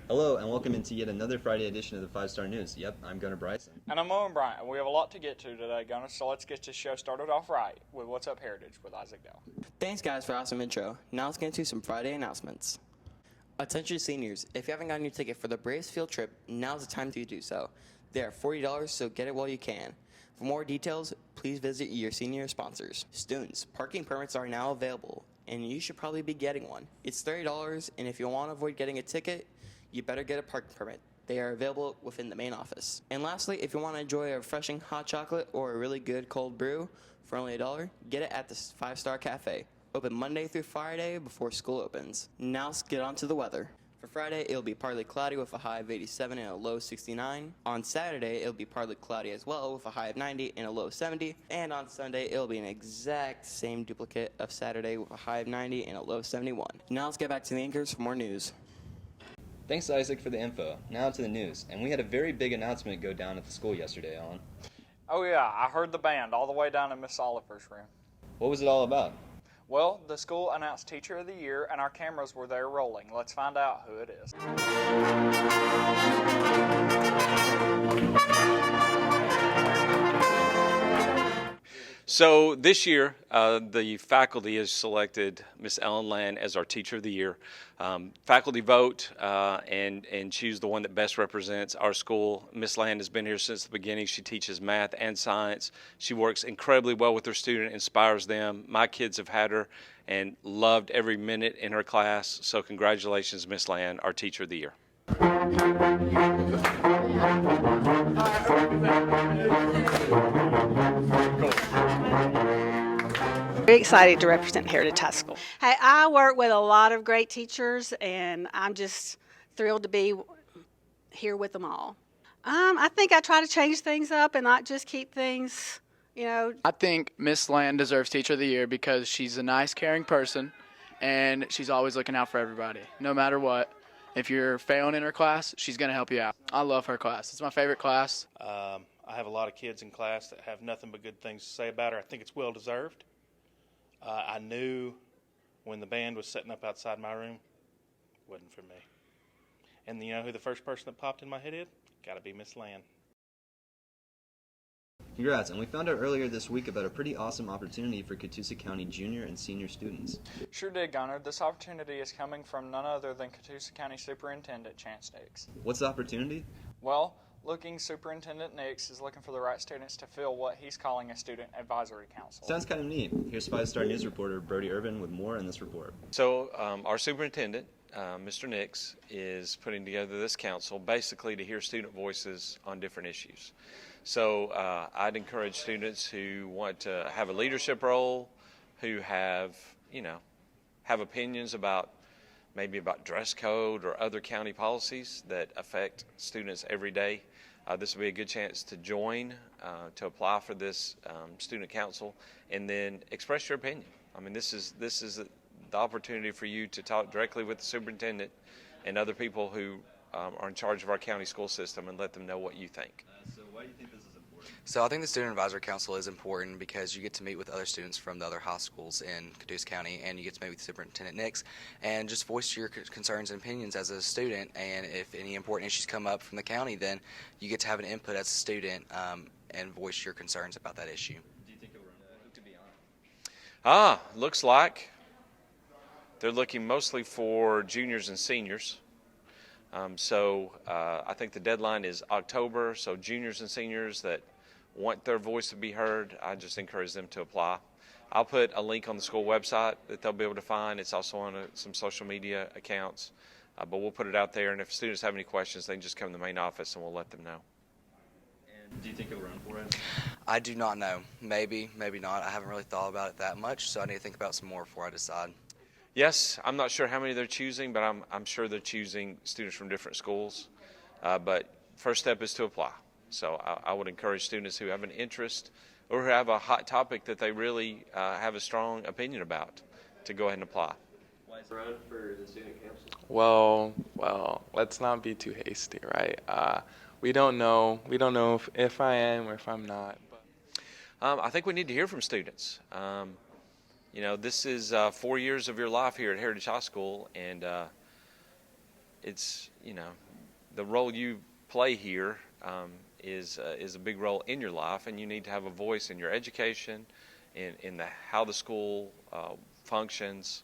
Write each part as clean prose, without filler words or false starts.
Hello, and welcome into yet another Friday edition of the 5-Star News. Yep, I'm Gunnar Bryson. And I'm Owen Bryant. We have a lot to get to today, Gunnar, so let's get this show started off right with What's Up Heritage with Isaac Dell. Thanks, guys, for awesome intro. Now let's get into some Friday announcements. Attention seniors, if you haven't gotten your ticket for the Braves field trip, now's the time to do so. They are $40, so get it while you can. For more details, please visit your senior sponsors. Students, parking permits are now available, and you should probably be getting one. It's $30, and if you want to avoid getting a ticket, you better get a parking permit. They are available within the main office. And lastly, if you want to enjoy a refreshing hot chocolate or a really good cold brew for only $1, get it at the 5-Star Cafe. Open Monday through Friday before school opens. Now let's get on to the weather. For Friday, it'll be partly cloudy with a high of 87 and a low 69. On Saturday, it'll be partly cloudy as well with a high of 90 and a low 70. And on Sunday, it'll be an exact same duplicate of Saturday with a high of 90 and a low 71. Now let's get back to the anchors for more news. Thanks, Isaac, for the info. Now to the news. And we had a very big announcement go down at the school yesterday, Alan. Oh yeah, I heard the band all the way down in Miss Oliver's room. What was it all about? Well, the school announced Teacher of the Year, and our cameras were there rolling. Let's find out who it is. So this year, the faculty has selected Miss Ellen Land as our Teacher of the Year. Faculty vote and choose the one that best represents our school. Miss Land has been here since the beginning. She teaches math and science. She works incredibly well with her student, inspires them. My kids have had her and loved every minute in her class. So congratulations, Miss Land, our Teacher of the Year. Very excited to represent Heritage High School. Hey, I work with a lot of great teachers, and I'm just thrilled to be here with them all. I think I try to change things up and not just keep things, I think Miss Land deserves Teacher of the Year because she's a nice, caring person, and she's always looking out for everybody, no matter what. If you're failing in her class, she's going to help you out. I love her class. It's my favorite class. I have a lot of kids in class that have nothing but good things to say about her. I think it's well-deserved. I knew when the band was setting up outside my room, it wasn't for me. And you know who the first person that popped in my head is? Got to be Miss Land. Congrats, and we found out earlier this week about a pretty awesome opportunity for Catoosa County junior and senior students. Sure did, Gunnar. This opportunity is coming from none other than Catoosa County Superintendent Chance Nix. What's the opportunity? Well, Superintendent Nix is looking for the right students to fill what he's calling a student advisory council. Sounds kind of neat. Here's 5-Star News reporter Brody Irvin with more in this report. So our superintendent, Mr. Nix, is putting together this council basically to hear student voices on different issues. So I'd encourage students who want to have a leadership role, who have opinions about dress code or other county policies that affect students every day. This will be a good chance to join, to apply for this student council, and then express your opinion. I mean, this is the opportunity for you to talk directly with the superintendent and other people who are in charge of our county school system and let them know what you think. So why do you think this is important? So I think the Student Advisory Council is important because you get to meet with other students from the other high schools in Catoosa County, and you get to meet with Superintendent Nix and just voice your concerns and opinions as a student. And if any important issues come up from the county, then you get to have an input as a student and voice your concerns about that issue. Do you think it will to be on? Looks like they're looking mostly for juniors and seniors. So I think the deadline is October, so juniors and seniors that want their voice to be heard, I just encourage them to apply. I'll put a link on the school website that they'll be able to find. It's also on some social media accounts, but we'll put it out there, and if students have any questions, they can just come to the main office and we'll let them know. And do you think it'll run for it? I do not know. Maybe, maybe not. I haven't really thought about it that much, so I need to think about some more before I decide. Yes, I'm not sure how many they're choosing, but I'm sure they're choosing students from different schools. But first step is to apply. So I would encourage students who have an interest or who have a hot topic that they really have a strong opinion about to go ahead and apply. Why is it run for the student council? Well, let's not be too hasty, right? We don't know if I am or if I'm not. But I think we need to hear from students. This is 4 years of your life here at Heritage High School, and it's, the role you play here is a big role in your life, and you need to have a voice in your education, in how the school functions.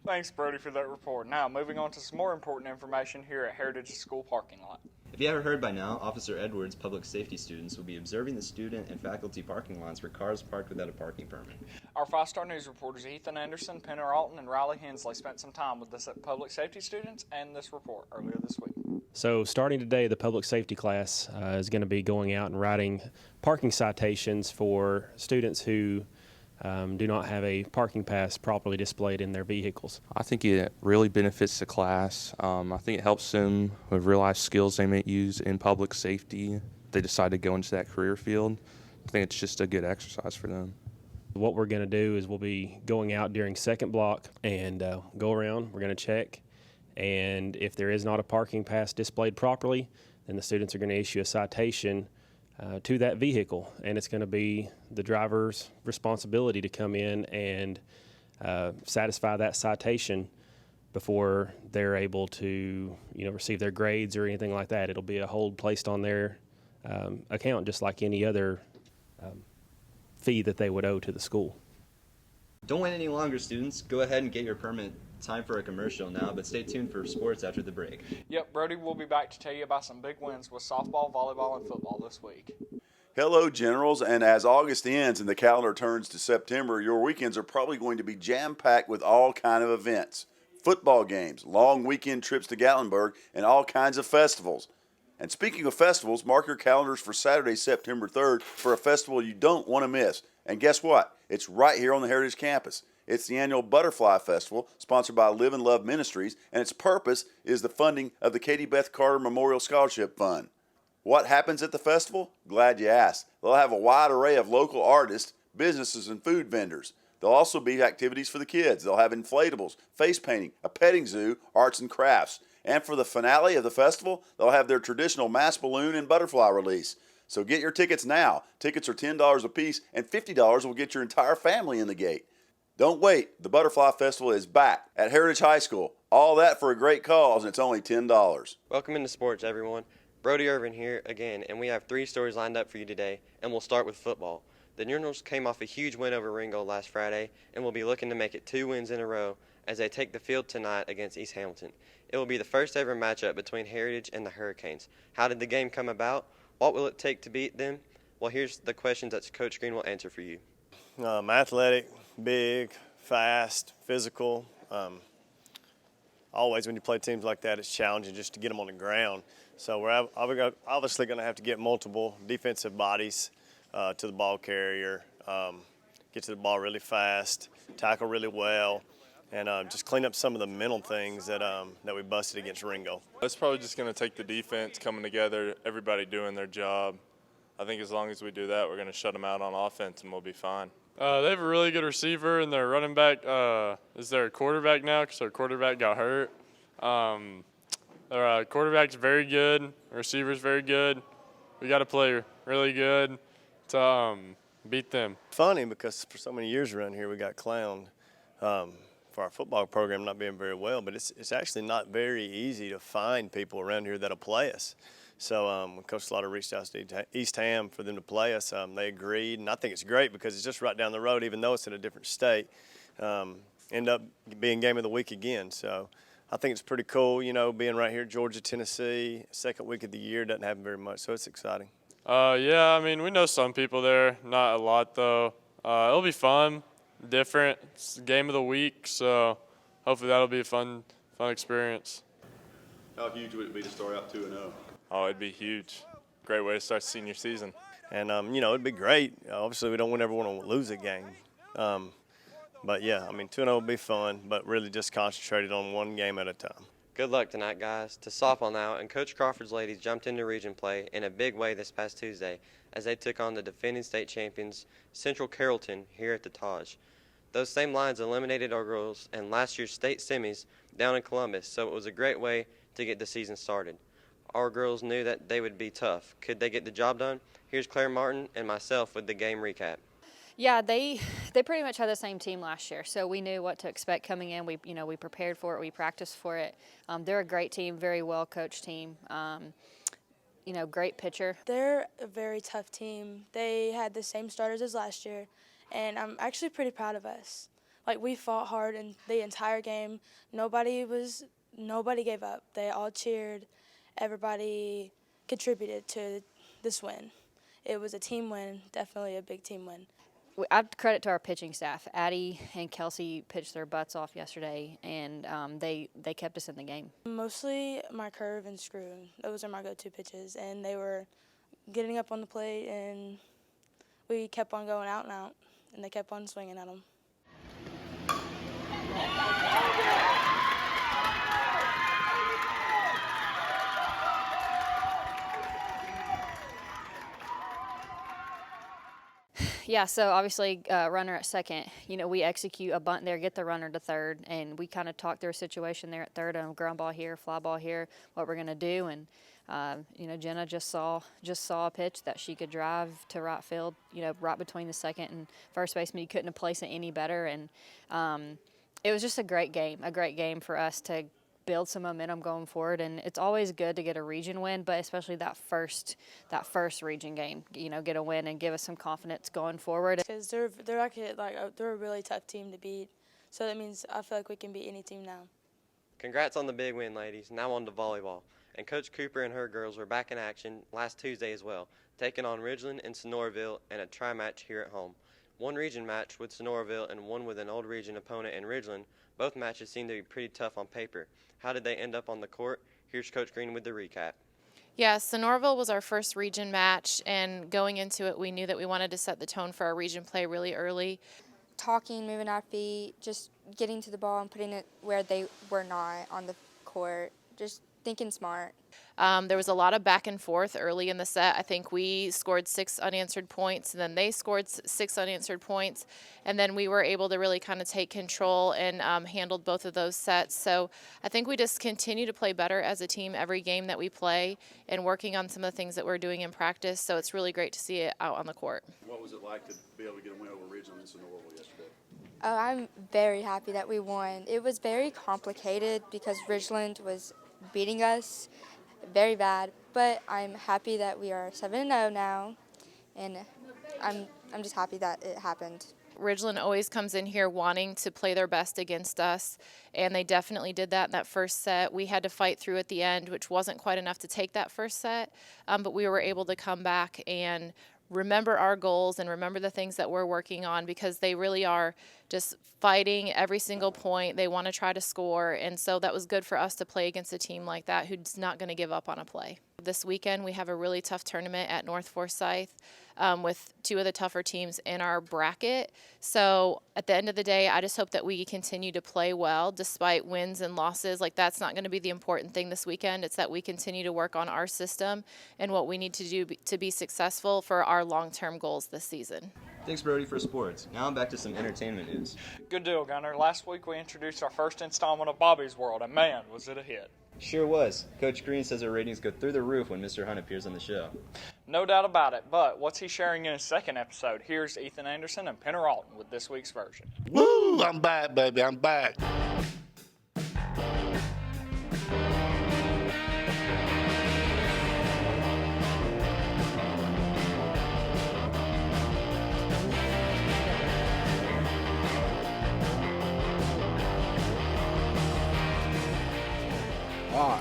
Thanks, Brody, for that report. Now, moving on to some more important information here at Heritage School parking lot. If you haven't heard by now, Officer Edwards' public safety students will be observing the student and faculty parking lots for cars parked without a parking permit. Our 5-star news reporters Ethan Anderson, Penner Alton, and Riley Hensley spent some time with the public safety students and this report earlier this week. So starting today, the public safety class is going to be going out and writing parking citations for students who do not have a parking pass properly displayed in their vehicles. I think it really benefits the class. I think it helps them with real life skills they may use in public safety if they decide to go into that career field. I think it's just a good exercise for them. What we're going to do is we'll be going out during second block and go around. We're going to check, and if there is not a parking pass displayed properly, then the students are going to issue a citation to that vehicle, and it's going to be the driver's responsibility to come in and satisfy that citation before they're able to, receive their grades or anything like that. It'll be a hold placed on their account, just like any other fee that they would owe to the school. Don't wait any longer, students. Go ahead and get your permit. Time for a commercial now, but stay tuned for sports after the break. Yep, Brody will be back to tell you about some big wins with softball, volleyball, and football this week. Hello, Generals, and as August ends and the calendar turns to September, your weekends are probably going to be jam-packed with all kinds of events. Football games, long weekend trips to Gatlinburg, and all kinds of festivals. And speaking of festivals, mark your calendars for Saturday, September 3rd for a festival you don't want to miss. And guess what? It's right here on the Heritage Campus. It's the annual Butterfly Festival, sponsored by Live and Love Ministries, and its purpose is the funding of the Katie Beth Carter Memorial Scholarship Fund. What happens at the festival? Glad you asked. They'll have a wide array of local artists, businesses, and food vendors. There'll also be activities for the kids. They'll have inflatables, face painting, a petting zoo, arts and crafts. And for the finale of the festival, they'll have their traditional mass balloon and butterfly release. So get your tickets now. Tickets are $10 a piece, and $50 will get your entire family in the gate. Don't wait. The Butterfly Festival is back at Heritage High School. All that for a great cause, and it's only $10. Welcome into sports, everyone. Brody Irvin here again, and we have 3 stories lined up for you today, and we'll start with football. The Generals came off a huge win over Ringgold last Friday, and will be looking to make it 2 wins in a row as they take the field tonight against East Hamilton. It will be the first ever matchup between Heritage and the Hurricanes. How did the game come about? What will it take to beat them? Well, here's the questions that Coach Green will answer for you. Athletic, big, fast, physical. Always when you play teams like that, it's challenging just to get them on the ground. So we're obviously going to have to get multiple defensive bodies to the ball carrier, get to the ball really fast, tackle really well, and just clean up some of the mental things that we busted against Ringgold. It's probably just going to take the defense coming together, everybody doing their job. I think as long as we do that, we're going to shut them out on offense and we'll be fine. They have a really good receiver, and their running back is their quarterback now because their quarterback got hurt. Their quarterback's very good, receiver's very good. We got to play really good to beat them. Funny because for so many years around here we got clowned for our football program not being very well, but it's actually not very easy to find people around here that'll play us. So when Coach Slaughter reached out to East Ham for them to play us, they agreed, and I think it's great because it's just right down the road, even though it's in a different state. End up being game of the week again. So I think it's pretty cool, being right here, Georgia, Tennessee, second week of the year, doesn't happen very much, so it's exciting. Yeah, we know some people there, not a lot though. It'll be fun, different. It's the game of the week, so hopefully that'll be a fun experience. How huge would it be to start out 2-0? Oh, it'd be huge. Great way to start senior season. And, it'd be great. Obviously, we don't ever want to lose a game. But, yeah, 2-0 would be fun, but really just concentrated on one game at a time. Good luck tonight, guys. To softball now, and Coach Crawford's ladies jumped into region play in a big way this past Tuesday as they took on the defending state champions Central Carrollton here at the Taj. Those same lines eliminated our girls in last year's state semis down in Columbus, so it was a great way to get the season started. Our girls knew that they would be tough. Could they get the job done? Here's Claire Martin and myself with the game recap. Yeah, they pretty much had the same team last year, so we knew what to expect coming in. We prepared for it, we practiced for it. They're a great team, very well coached team. Great pitcher. They're a very tough team. They had the same starters as last year, and I'm actually pretty proud of us. Like, we fought hard in the entire game. Nobody gave up. They all cheered. Everybody contributed to this win. It was a team win, definitely a big team win. I'd credit to our pitching staff. Addie and Kelsey pitched their butts off yesterday, and they kept us in the game. Mostly my curve and screw. Those are my go-to pitches, and they were getting up on the plate, and we kept on going out and out, and they kept on swinging at them. Yeah, so obviously runner at second, we execute a bunt there, get the runner to third, and we kind of talked through a situation there at third, ground ball here, fly ball here, what we're going to do, and Jenna just saw a pitch that she could drive to right field, right between the second and first baseman. You couldn't have placed it any better, and it was just a great game for us to build some momentum going forward. And it's always good to get a region win, but especially that first region game, get a win and give us some confidence going forward. Because they're actually they're a really tough team to beat, so that means I feel like we can beat any team now. Congrats on the big win, ladies. Now on to volleyball. And Coach Cooper and her girls were back in action last Tuesday as well, taking on Ridgeland and Sonoraville in a tri-match here at home. One region match with Sonoraville and one with an old region opponent in Ridgeland. Both matches seemed to be pretty tough on paper. How did they end up on the court? Here's Coach Green with the recap. Yeah, Sonoraville was our first region match, and going into it, we knew that we wanted to set the tone for our region play really early. Talking, moving our feet, just getting to the ball and putting it where they were not on the court, just thinking smart. There was a lot of back and forth early in the set. I think we scored 6 unanswered points, and then they scored 6 unanswered points, and then we were able to really kind of take control and handled both of those sets. So I think we just continue to play better as a team every game that we play and working on some of the things that we're doing in practice. So it's really great to see it out on the court. What was it like to be able to get a win over Ridgeland and Sonoraville yesterday? Oh, I'm very happy that we won. It was very complicated because Ridgeland was beating us very bad, but I'm happy that we are 7-0 now, and I'm just happy that it happened. Ridgeland always comes in here wanting to play their best against us, and they definitely did that in that first set. We had to fight through at the end, which wasn't quite enough to take that first set, but we were able to come back and remember our goals and remember the things that we're working on, because they really are just fighting every single point. They want to try to score, and so that was good for us to play against a team like that who's not going to give up on a play. This weekend we have a really tough tournament at North Forsyth with 2 of the tougher teams in our bracket. So at the end of the day, I just hope that we continue to play well despite wins and losses. Like, that's not going to be the important thing this weekend. It's that we continue to work on our system and what we need to do to be successful for our long-term goals this season. Thanks, Brody, for sports. Now I'm back to some entertainment news. Good deal, Gunner. Last week we introduced our first installment of Bobby's World, and man, was it a hit. Sure was. Coach Green says our ratings go through the roof when Mr. Hunt appears on the show. No doubt about it, but what's he sharing in his second episode? Here's Ethan Anderson and Penner Alton with this week's version. Woo! I'm back, baby. I'm back.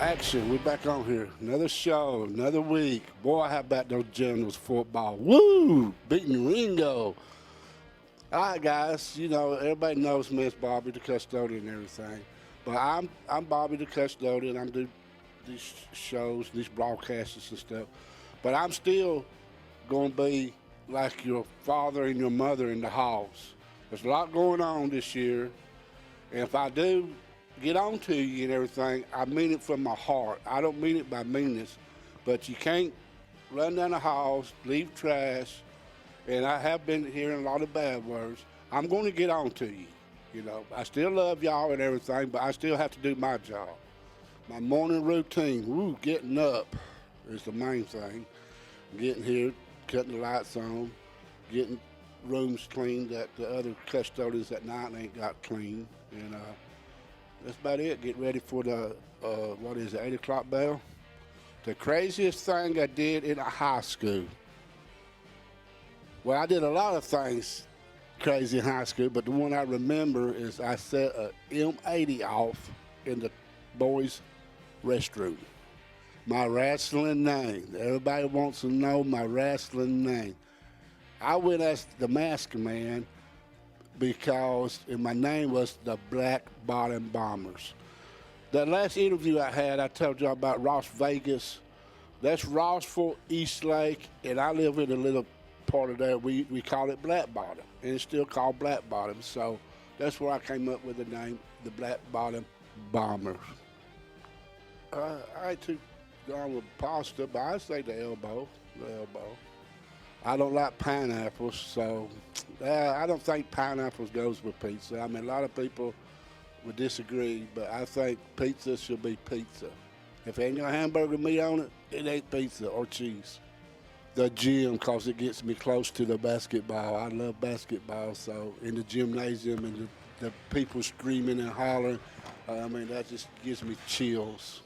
Action. We're back on here. Another show, another week. Boy, how about those Generals football? Woo! Beating Ringgold. All right, guys. You know, everybody knows me as Bobby the Custodian and everything. But I'm Bobby the Custodian. I'm doing these shows, these broadcasts and stuff. But I'm still going to be like your father and your mother in the house. There's a lot going on this year. And if I do get on to you and everything, I mean it from my heart. I don't mean it by meanness, but you can't run down the house, leave trash, and I have been hearing a lot of bad words. I'm going to get on to you. You know, I still love y'all and everything, but I still have to do my job. My morning routine, getting up is the main thing. Getting here, cutting the lights on, getting rooms clean that the other custodians at night ain't got clean. And that's about it. Get ready for the, 8 o'clock bell. The craziest thing I did in a high school. Well, I did a lot of things crazy in high school, but the one I remember is I set a M80 off in the boys' restroom. My wrestling name. Everybody wants to know my wrestling name. I went as the masked man because my name was the Black Bottom Bombers. The last interview I had, I told you about Las Vegas. That's Rossville, East Lake, and I live in a little part of that. We call it Black Bottom, and it's still called Black Bottom. So that's where I came up with the name, the Black Bottom Bombers. I ain't too gone with pasta, but I say the elbow. I don't like pineapples, so I don't think pineapples goes with pizza. I mean, a lot of people would disagree, but I think pizza should be pizza. If it ain't got hamburger meat on it, it ain't pizza or cheese. The gym, because it gets me close to the basketball. I love basketball, so in the gymnasium and the people screaming and hollering, that just gives me chills.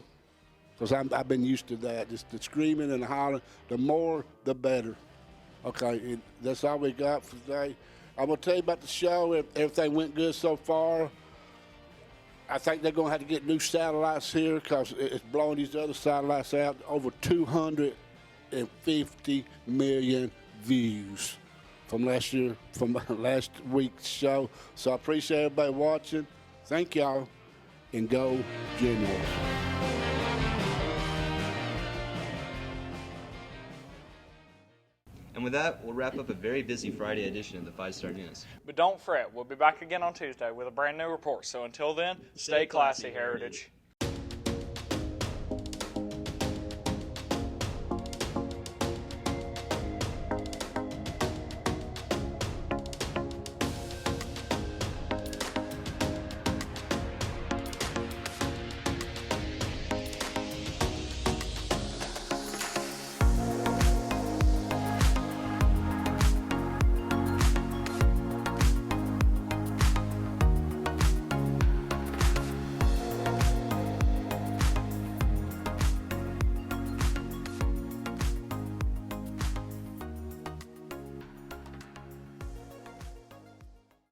Because I've been used to that, just the screaming and the hollering. The more, the better. Okay, that's all we got for today. I'm going to tell you about the show. Everything went good so far. I think they're going to have to get new satellites here because it's blowing these other satellites out. Over 250 million views from last week's show. So I appreciate everybody watching. Thank y'all, and go Generals. And with that, we'll wrap up a very busy Friday edition of the 5-Star News. But don't fret, we'll be back again on Tuesday with a brand new report. So until then, stay classy, Heritage.